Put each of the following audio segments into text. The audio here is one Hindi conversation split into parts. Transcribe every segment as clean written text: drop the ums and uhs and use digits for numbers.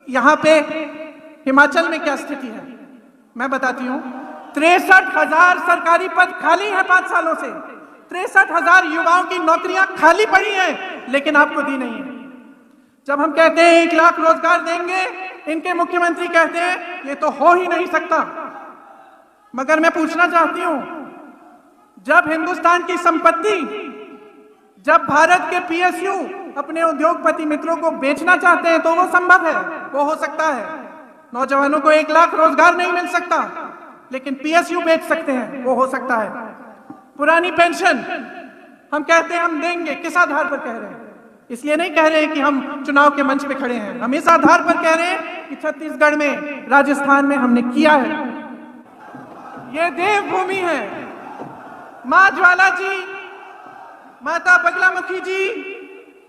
यहाँ पे हिमाचल में क्या स्थिति है मैं बताती हूँ। 63,000 सरकारी पद खाली हैं 5 सालों से। 63,000 युवाओं की नौकरियां खाली पड़ी हैं, लेकिन आपको दी नहीं है। जब हम कहते हैं 1 लाख रोजगार देंगे, इनके मुख्यमंत्री कहते हैं ये तो हो ही नहीं सकता। मगर मैं पूछना चाहती हूं, जब हिंदुस्तान की संपत्ति, जब भारत के पीएसयू अपने उद्योगपति मित्रों को बेचना चाहते हैं तो वो संभव है, वो हो सकता है। नौजवानों को 1 लाख रोजगार नहीं मिल सकता, लेकिन पीएसयू बेच सकते हैं, वो हो सकता है। पुरानी पेंशन हम कहते हैं हम देंगे, किस आधार पर कह रहे हैं? इसलिए नहीं कह रहे हैं कि हम चुनाव के मंच पे खड़े हैं, हम इस आधार पर कह रहे हैं कि छत्तीसगढ़ में, राजस्थान में हमने किया है। ये देवभूमि है। मां ज्वाला जी, माता बगलामुखी जी,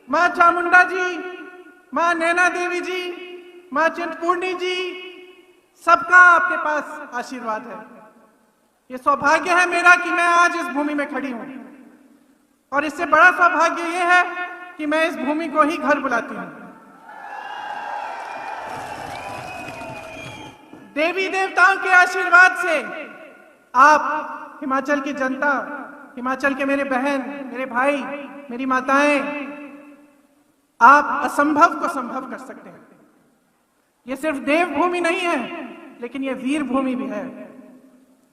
मां चामुंडा जी, मां नैना देवी जी, मां चिंतपूर्णी जी, सबका आपके पास आशीर्वाद है। ये सौभाग्य है मेरा कि मैं आज इस भूमि में खड़ी हूं, और इससे बड़ा सौभाग्य ये है कि मैं इस भूमि को ही घर बुलाती हूं। देवी देवताओं के आशीर्वाद से आप, हिमाचल की जनता, हिमाचल के मेरे बहन, मेरे भाई, मेरी माताएं, आप असंभव को संभव कर सकते हैं। ये सिर्फ देवभूमि नहीं है, लेकिन ये वीर भूमि भी है।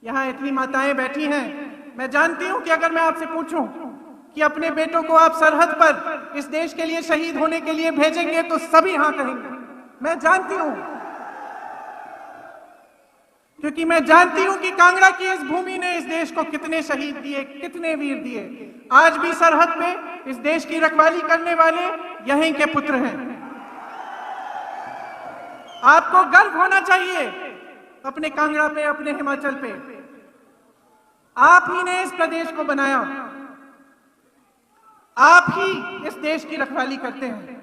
यहां इतनी माताएं बैठी हैं, मैं जानती हूं कि अगर मैं आपसे पूछूं कि अपने बेटों को आप सरहद पर इस देश के लिए शहीद होने के लिए भेजेंगे तो सभी हां कहेंगे। मैं जानती हूं, क्योंकि मैं जानती हूं कि कांगड़ा की इस भूमि ने इस देश को कितने शहीद दिए, कितने वीर दिए। आज भी सरहद पे इस देश की रखवाली करने वाले यहीं के पुत्र हैं। आपको गर्व होना चाहिए अपने कांगड़ा पे, अपने हिमाचल पे। आप ही ने इस प्रदेश को बनाया, आप ही इस देश की रखवाली करते हैं।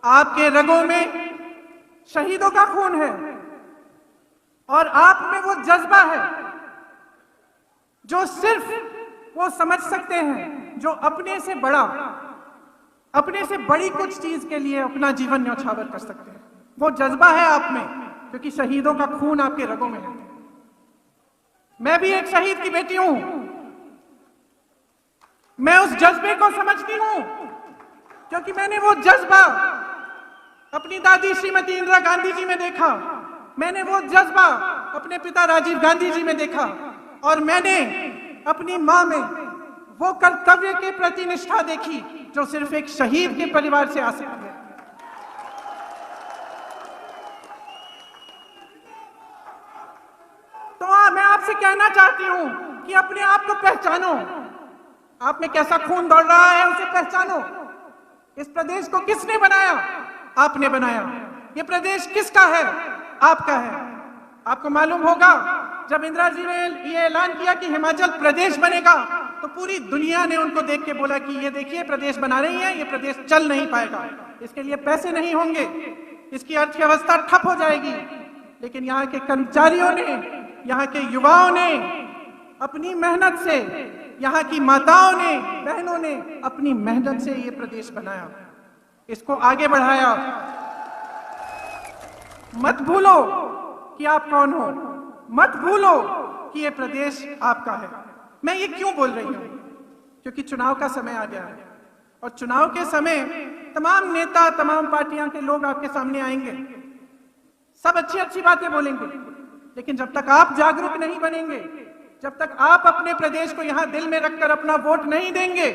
आपके रगों में शहीदों का खून है, और आप में वो जज्बा है जो सिर्फ वो समझ सकते हैं जो अपने से बड़ा, अपने से बड़ी कुछ चीज के लिए अपना जीवन न्यौछावर कर सकते हैं। वो जज्बा है आप में, क्योंकि शहीदों का खून आपके रगों में है। मैं भी एक शहीद की बेटी हूं। मैं उस जज्बे को समझती हूं, क्योंकि मैंने वो जज्बा अपनी दादी श्रीमती इंदिरा गांधी जी में देखा, मैंने वो जज्बा अपने पिता राजीव गांधी जी में देखा, और मैंने अपनी मां में वो कर्तव्य के प्रति निष्ठा देखी जो सिर्फ एक शहीद के परिवार से आ सकती है। तो मैं आपसे कहना चाहती हूं कि अपने आप को पहचानो। आप में कैसा खून दौड़ रहा है उसे पहचानो। इस प्रदेश को किसने बनाया? आपने बनाया। ये प्रदेश किसका है? आपका है। आपको मालूम होगा, जब इंदिरा जी ने ये ऐलान किया कि हिमाचल प्रदेश बनेगा, तो पूरी दुनिया ने उनको देख के बोला कि ये देखिए प्रदेश बना रही है, ये प्रदेश चल नहीं पाएगा, इसके लिए पैसे नहीं होंगे, इसकी अर्थव्यवस्था ठप हो जाएगी। लेकिन यहाँ के कर्मचारियों ने, यहाँ के युवाओं ने अपनी मेहनत से, यहाँ की माताओं ने, बहनों ने अपनी मेहनत से ये प्रदेश बनाया, इसको आगे बढ़ाया। मत भूलो कि आप कौन हो, मत भूलो कि ये प्रदेश आपका है। मैं ये क्यों बोल रही हूं? क्योंकि चुनाव का समय आ गया है, और चुनाव के समय तमाम नेता, तमाम पार्टियां के लोग आपके सामने आएंगे, सब अच्छी अच्छी बातें बोलेंगे, लेकिन जब तक आप जागरूक नहीं बनेंगे, जब तक आप अपने प्रदेश को यहां दिल में रखकर अपना वोट नहीं देंगे,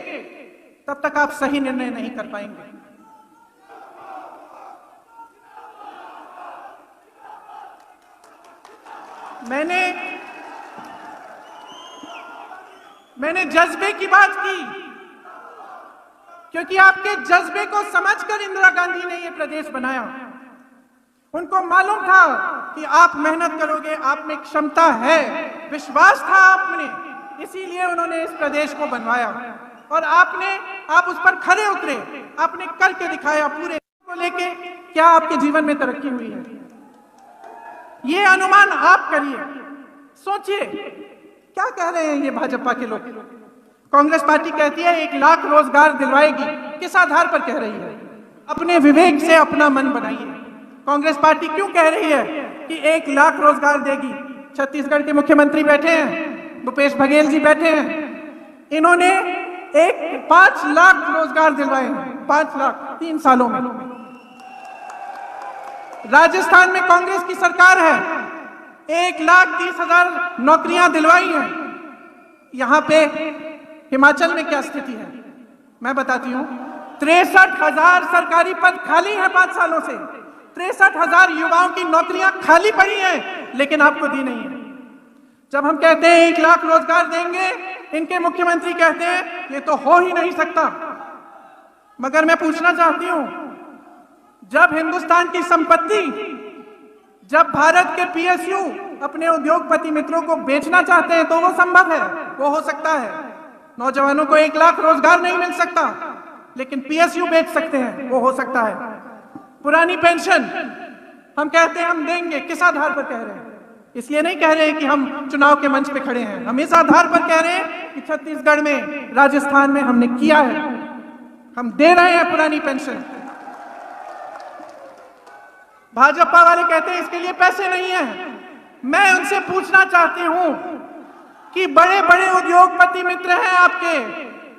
तब तक आप सही निर्णय नहीं कर पाएंगे। मैंने जज्बे की बात की, क्योंकि आपके जज्बे को समझकर इंदिरा गांधी ने यह प्रदेश बनाया। उनको मालूम था कि आप मेहनत करोगे, आप में क्षमता है, विश्वास था आप में, इसीलिए उन्होंने इस प्रदेश को बनवाया। और आप उस पर खरे उतरे, आपने करके दिखाया। पूरे को लेके क्या आपके जीवन में तरक्की हुई है, ये अनुमान आप करिए, सोचिए। क्या कह रहे हैं ये भाजपा के लोग? कांग्रेस पार्टी कहती है 1 लाख रोजगार दिलवाएगी। किस आधार पर कह रही है? अपने विवेक से अपना मन बनाइए। कांग्रेस पार्टी क्यों कह रही है कि 1 लाख रोजगार देगी? छत्तीसगढ़ के मुख्यमंत्री बैठे हैं, भूपेश बघेल जी बैठे हैं, इन्होंने 5 लाख रोजगार दिलवाए हैं, 5 लाख 3 सालों में। राजस्थान में कांग्रेस की सरकार है, 1,30,000 नौकरियां दिलवाई हैं। यहां पे हिमाचल में क्या स्थिति है मैं बताती हूं। 63,000 सरकारी पद खाली हैं 5 सालों से। 63,000 युवाओं की नौकरियां खाली पड़ी हैं, लेकिन आपको दी नहीं है। जब हम कहते हैं 1 लाख रोजगार देंगे, इनके मुख्यमंत्री कहते हैं ये तो हो ही नहीं सकता। मगर मैं पूछना चाहती हूं, जब हिंदुस्तान की संपत्ति, जब भारत के पीएसयू अपने उद्योगपति मित्रों को बेचना चाहते हैं तो वो संभव है, वो हो सकता है। नौजवानों को 1 लाख रोजगार नहीं मिल सकता, लेकिन पीएसयू बेच सकते हैं, वो हो सकता है। पुरानी पेंशन हम कहते हैं हम देंगे, किस आधार पर कह रहे हैं? इसलिए नहीं कह रहे हैं कि हम चुनाव के मंच पे खड़े हैं, हम इस आधार पर कह रहे हैं कि छत्तीसगढ़ में, राजस्थान में हमने किया है, हम दे रहे हैं पुरानी पेंशन। भाजपा वाले कहते हैं इसके लिए पैसे नहीं है। मैं उनसे पूछना चाहती हूं कि बड़े बड़े उद्योगपति मित्र हैं आपके,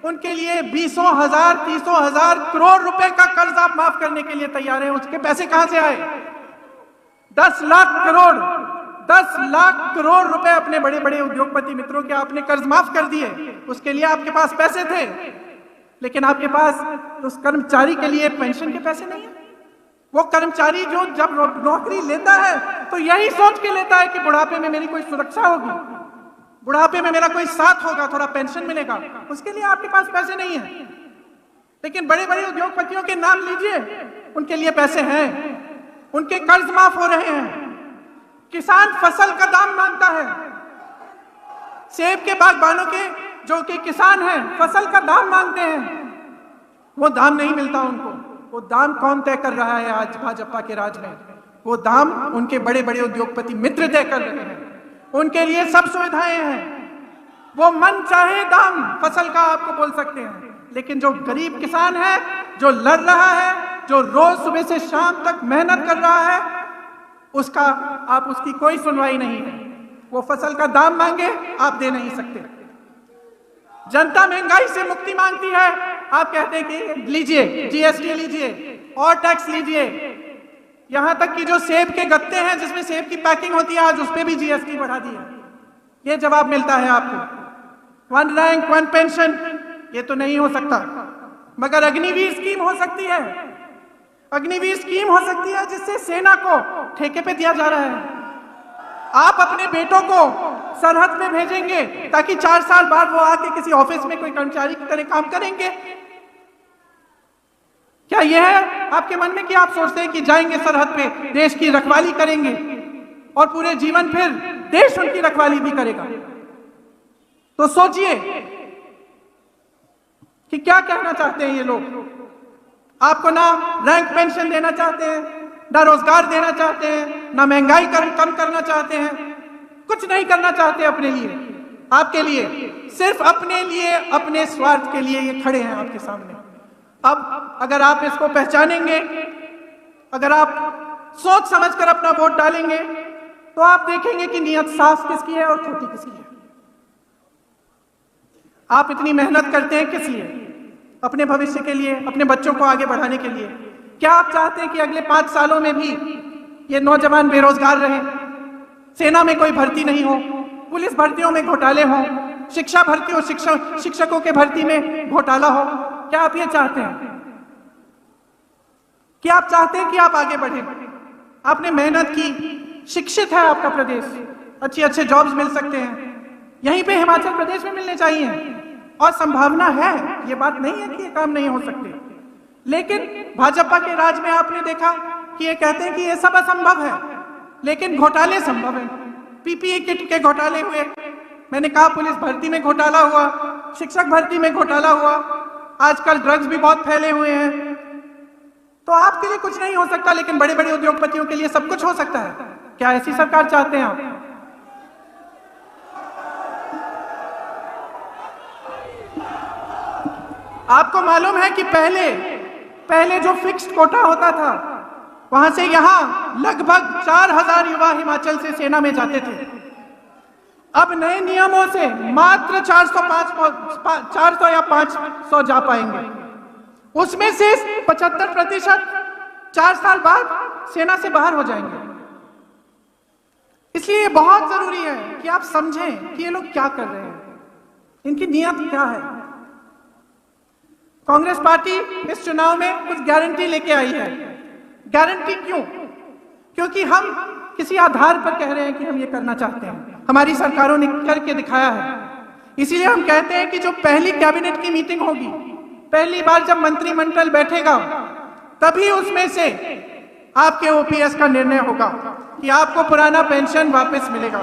उनके लिए 20,000 30,000 करोड़ रुपए का कर्ज आप माफ करने के लिए तैयार हैं, उसके पैसे कहां से आए? 10 लाख करोड़ रुपए अपने बड़े बड़े उद्योगपति मित्रों के आपने कर्ज माफ कर दिए, उसके लिए आपके पास पैसे थे, लेकिन आपके पास उस कर्मचारी के लिए पेंशन के पैसे नहीं है। वो कर्मचारी जो जब नौकरी लेता है तो यही सोच के लेता है कि बुढ़ापे में मेरी कोई सुरक्षा होगी, बुढ़ापे में मेरा कोई साथ होगा, थोड़ा पेंशन मिलेगा, उसके लिए आपके पास पैसे नहीं है। लेकिन बड़े बड़े उद्योगपतियों के नाम लीजिए, उनके लिए पैसे हैं, उनके कर्ज माफ हो रहे हैं। किसान फसल का दाम मांगता है, सेब के बागबानों के जो कि किसान हैं फसल का दाम मांगते हैं, वो दाम नहीं मिलता उनको। वो दाम कौन तय कर रहा है आज भाजपा के राज में? वो दाम उनके बड़े बड़े उद्योगपति मित्र तय कर रहे हैं। उनके लिए सब सुविधाएं हैं, वो मन चाहे दाम फसल का आपको बोल सकते हैं, लेकिन जो गरीब किसान है, जो लड़ रहा है, जो रोज सुबह से शाम तक मेहनत कर रहा है, उसकी कोई सुनवाई नहीं है। वो फसल का दाम मांगे, आप दे नहीं सकते। जनता महंगाई से मुक्ति मांगती है, आप कहते हैं कि लीजिए जीएसटी लीजिए और टैक्स लीजिए। यहां तक कि जो सेब के गत्ते हैं जिसमें सेब की पैकिंग होती है, आज उस पर भी जीएसटी बढ़ा दी है। ये जवाब मिलता है आपको। 1 रैंक 1 पेंशन, ये तो नहीं हो सकता, मगर अग्निवीर स्कीम हो सकती है। अग्निवीर स्कीम हो सकती है जिससे सेना को ठेके पे दिया जा रहा है। आप अपने बेटों को सरहद में भेजेंगे ताकि 4 साल बाद वो आके किसी ऑफिस में कोई कर्मचारी की तरह काम करेंगे। क्या यह है आपके मन में कि आप सोचते हैं कि जाएंगे सरहद पे, देश की रखवाली करेंगे और पूरे जीवन फिर देश उनकी रखवाली भी करेगा? तो सोचिए कि क्या कहना चाहते हैं ये लोग। आपको ना रैंक पेंशन देना चाहते हैं, ना रोजगार देना चाहते हैं, ना महंगाई कम करना चाहते हैं, कुछ नहीं करना चाहते अपने लिए, आपके लिए, सिर्फ अपने लिए, अपने स्वार्थ के लिए ये खड़े हैं आपके सामने। अब अगर आप इसको पहचानेंगे, अगर आप सोच समझकर अपना वोट डालेंगे, तो आप देखेंगे कि नियत साफ किसकी है और खोटी किसकी है। आप इतनी मेहनत करते हैं किस लिए? अपने भविष्य के लिए, अपने बच्चों को आगे बढ़ाने के लिए। क्या आप चाहते हैं कि अगले 5 सालों में भी ये नौजवान बेरोजगार रहे, सेना में कोई भर्ती नहीं हो, पुलिस भर्तियों में घोटाले हो, शिक्षा भर्ती हो, शिक्षकों के भर्ती में घोटाला हो? क्या आप ये चाहते हैं? क्या आप चाहते हैं कि आप आगे बढ़े? आपने मेहनत की, शिक्षित है आपका प्रदेश, अच्छे अच्छे जॉब्स मिल सकते हैं, यहीं पे हिमाचल प्रदेश में मिलने चाहिए और संभावना है। ये बात नहीं है कि ये काम नहीं हो सकते, लेकिन भाजपा के राज में आपने देखा कि ये कहते हैं कि ये सब असंभव है, लेकिन घोटाले संभव है। पीपीई किट के घोटाले हुए, मैंने कहा पुलिस भर्ती में घोटाला हुआ, शिक्षक भर्ती में घोटाला हुआ, आजकल ड्रग्स भी बहुत फैले हुए हैं। तो आपके लिए कुछ नहीं हो सकता, लेकिन बड़े बड़े उद्योगपतियों के लिए सब कुछ हो सकता है। क्या ऐसी सरकार चाहते हैं आप? आपको मालूम है कि पहले जो फिक्स्ड कोटा होता था, वहां से यहां लगभग 4000 युवा हिमाचल से सेना में जाते थे। अब नए नियमों से मात्र 400 या 500 जा पाएंगे। उसमें से 75% 4 साल बाद सेना से बाहर हो जाएंगे। इसलिए बहुत जरूरी है कि आप समझें कि ये लोग क्या कर रहे हैं, इनकी नीयत क्या है। कांग्रेस पार्टी इस चुनाव में कुछ गारंटी लेके आई है। गारंटी क्यों? क्योंकि हम किसी आधार पर कह रहे हैं कि हम ये करना चाहते हैं, हमारी सरकारों ने करके दिखाया है। इसीलिए हम कहते हैं कि जो पहली कैबिनेट की मीटिंग होगी, पहली बार जब मंत्रिमंडल बैठेगा, तभी उसमें से आपके ओपीएस का निर्णय होगा कि आपको पुराना पेंशन वापस मिलेगा।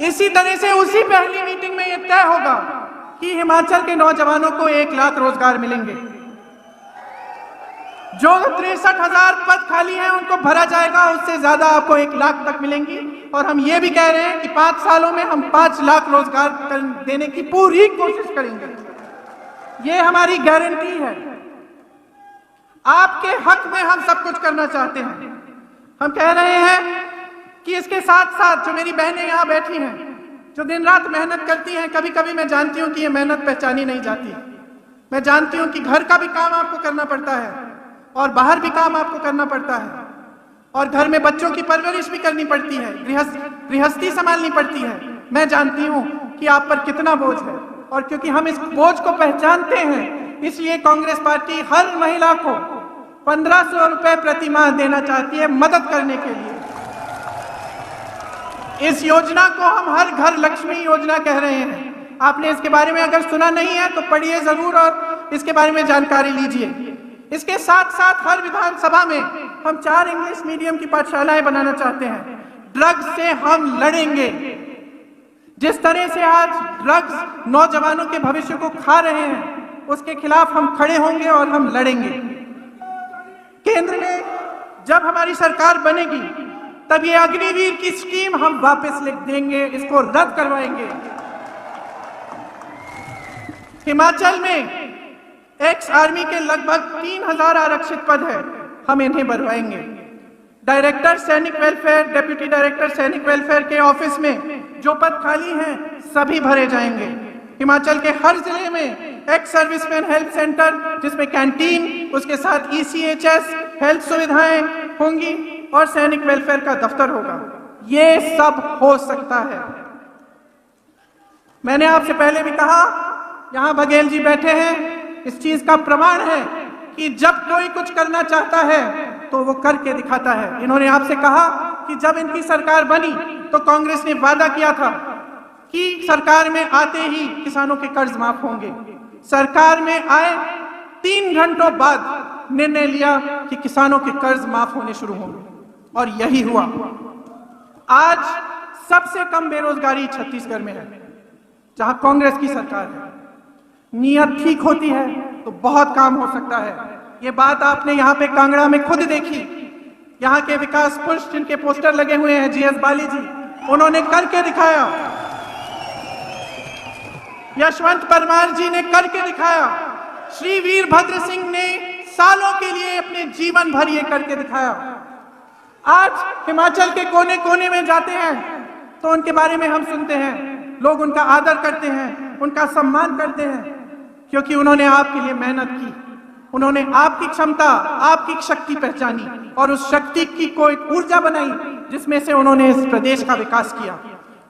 इसी तरह से उसी पहली मीटिंग में यह तय होगा कि हिमाचल के नौजवानों को 1 लाख रोजगार मिलेंगे। जो 63,000 पद खाली हैं उनको भरा जाएगा, उससे ज्यादा आपको 1 लाख तक मिलेंगी। और हम ये भी कह रहे हैं कि 5 सालों में हम 5 लाख रोजगार देने की पूरी कोशिश करेंगे। ये हमारी गारंटी है। आपके हक में हम सब कुछ करना चाहते हैं। हम कह रहे हैं कि इसके साथ साथ जो मेरी बहनें यहाँ बैठी हैं, जो दिन रात मेहनत करती हैं, कभी कभी मैं जानती हूँ कि ये मेहनत पहचानी नहीं जाती। मैं जानती हूँ कि घर का भी काम आपको करना पड़ता है और बाहर भी काम आपको करना पड़ता है, और घर में बच्चों की परवरिश भी करनी पड़ती है, गृहस्थी संभालनी पड़ती है। मैं जानती हूँ कि आप पर कितना बोझ है, और क्योंकि हम इस बोझ को पहचानते हैं, इसलिए कांग्रेस पार्टी हर महिला को 1500 रुपए प्रति माह देना चाहती है मदद करने के लिए। इस योजना को हम हर घर लक्ष्मी योजना कह रहे हैं। आपने इसके बारे में अगर सुना नहीं है तो पढ़िए जरूर और इसके बारे में जानकारी लीजिए। इसके साथ साथ हर विधानसभा में हम 4 इंग्लिश मीडियम की पाठशालाएं बनाना चाहते हैं। ड्रग्स से हम लड़ेंगे। जिस तरह से आज ड्रग्स नौजवानों के भविष्य को खा रहे हैं, उसके खिलाफ हम खड़े होंगे और हम लड़ेंगे। केंद्र में जब हमारी सरकार बनेगी, तब ये अग्निवीर की स्कीम हम वापस लिख देंगे, इसको रद्द करवाएंगे। हिमाचल में एक्स आर्मी के लगभग 3000 आरक्षित पद है, हम इन्हें भरवाएंगे। डायरेक्टर सैनिक वेलफेयर, डिप्टी डायरेक्टर सैनिक वेलफेयर के ऑफिस में जो पद खाली हैं, सभी भरे जाएंगे। हिमाचल के हर जिले में एक्स सर्विसमैन हेल्थ सेंटर, जिसमें कैंटीन, उसके साथ ECHS हेल्थ सुविधाएं होंगी और सैनिक वेलफेयर का दफ्तर होगा। ये सब हो सकता है। मैंने आपसे पहले भी कहा, यहां बघेल जी बैठे हैं, इस चीज का प्रमाण है कि जब कोई कुछ करना चाहता है तो वो करके दिखाता है। इन्होंने आपसे कहा कि जब इनकी सरकार बनी तो कांग्रेस ने वादा किया था कि सरकार में आते ही किसानों के कर्ज माफ होंगे। सरकार में आए 3 घंटों बाद निर्णय लिया कि किसानों के कर्ज माफ होने शुरू होंगे, और यही हुआ। आज सबसे कम बेरोजगारी छत्तीसगढ़ में है, जहां कांग्रेस की सरकार है। नीयत ठीक होती है तो बहुत काम हो सकता है। ये बात आपने यहाँ पे कांगड़ा में खुद देखी। यहाँ के विकास पुरुष जिनके पोस्टर लगे हुए हैं, GS बाली जी, उन्होंने करके दिखाया। यशवंत परमार जी ने करके दिखाया। श्री वीरभद्र सिंह ने सालों के लिए अपने जीवन भर ये करके दिखाया। आज हिमाचल के कोने कोने में जाते हैं तो उनके बारे में हम सुनते हैं, लोग उनका आदर करते हैं, उनका सम्मान करते हैं, क्योंकि उन्होंने आपके लिए मेहनत की। उन्होंने आपकी क्षमता, आपकी शक्ति पहचानी और उस शक्ति की कोई ऊर्जा बनाई, जिसमें से उन्होंने इस प्रदेश का विकास किया।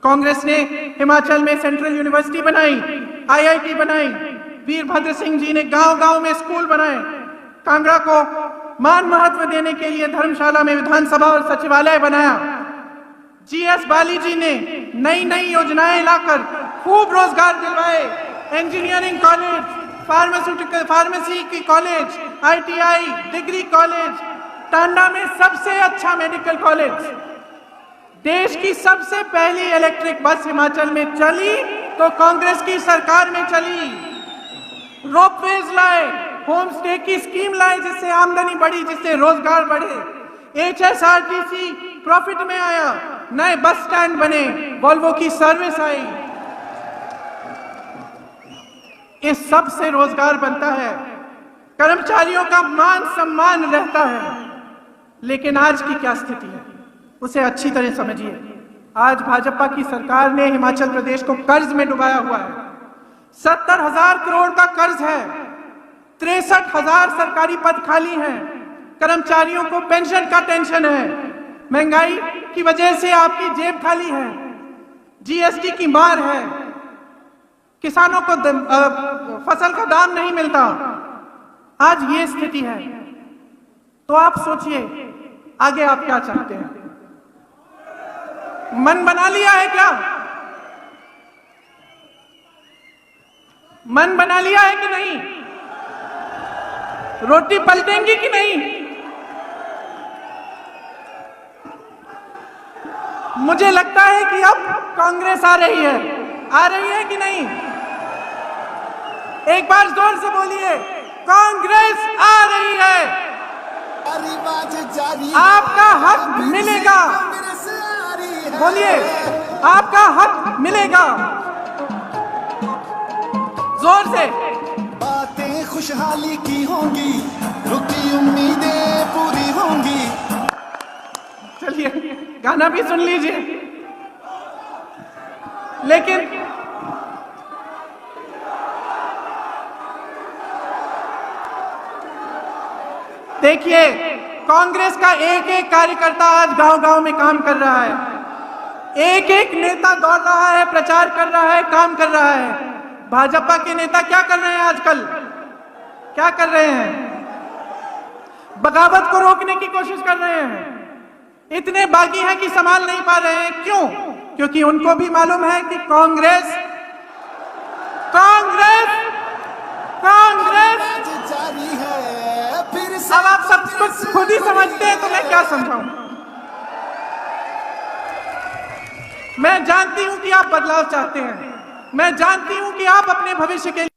कांग्रेस ने हिमाचल में सेंट्रल यूनिवर्सिटी बनाई, IIT बनाई। वीरभद्र सिंह जी ने गांव-गांव में स्कूल बनाए। कांगड़ा को मान महत्व देने के लिए धर्मशाला में विधानसभा और सचिवालय बनाया। GS बाली जी ने नई नई योजनाएं लाकर खूब रोजगार दिलवाए। इंजीनियरिंग कॉलेज, फार्मेसी की college, ITI, degree college, Tanda में सबसे अच्छा मेडिकल कॉलेज, देश की सबसे पहली इलेक्ट्रिक बस हिमाचल में चली तो कांग्रेस की सरकार में चली। रोपवेज लाए, होम स्टे की स्कीम लाए, जिससे आमदनी बढ़ी, जिससे रोजगार बढ़े। HSRTC प्रॉफिट में आया, नए बस स्टैंड बने, वॉल्वो की सर्विस आई। इस सब से रोजगार बनता है, कर्मचारियों का मान सम्मान रहता है। लेकिन आज की क्या स्थिति है उसे अच्छी तरह समझिए। आज भाजपा की सरकार ने हिमाचल प्रदेश को कर्ज में डुबाया हुआ है। 70,000 करोड़ का कर्ज है, 63,000 सरकारी पद खाली हैं, कर्मचारियों को पेंशन का टेंशन है, महंगाई की वजह से आपकी जेब खाली है, जीएसटी की मार है, किसानों को फसल का दाम नहीं मिलता। आज ये स्थिति है, तो आप सोचिए आगे आप क्या चाहते हैं? मन बना लिया है क्या? मन बना लिया है कि नहीं? रोटी पलटेंगी कि नहीं? मुझे लगता है कि अब कांग्रेस आ रही है कि नहीं? एक बार जोर से बोलिए, कांग्रेस आ रही है। आपका हक मिलेगा, बोलिए, आपका हक मिलेगा, जोर से। बातें खुशहाली की होंगी, रुकी उम्मीदें पूरी होंगी। चलिए गाना भी सुन लीजिए। लेकिन देखिए, कांग्रेस का एक एक कार्यकर्ता आज गांव-गांव में काम कर रहा है, एक एक नेता दौड़ रहा है, प्रचार कर रहा है, काम कर रहा है। भाजपा के नेता क्या कर रहे हैं आजकल? क्या कर रहे हैं? बगावत को रोकने की कोशिश कर रहे हैं। इतने बागी हैं कि संभाल नहीं पा रहे हैं। क्यों? क्योंकि उनको भी मालूम है कि कांग्रेस जारी है, फिर से अब आप सब कुछ खुद ही समझते हैं तो मैं क्या समझाऊं? मैं जानती हूं कि आप बदलाव चाहते हैं, मैं जानती हूं कि आप अपने भविष्य के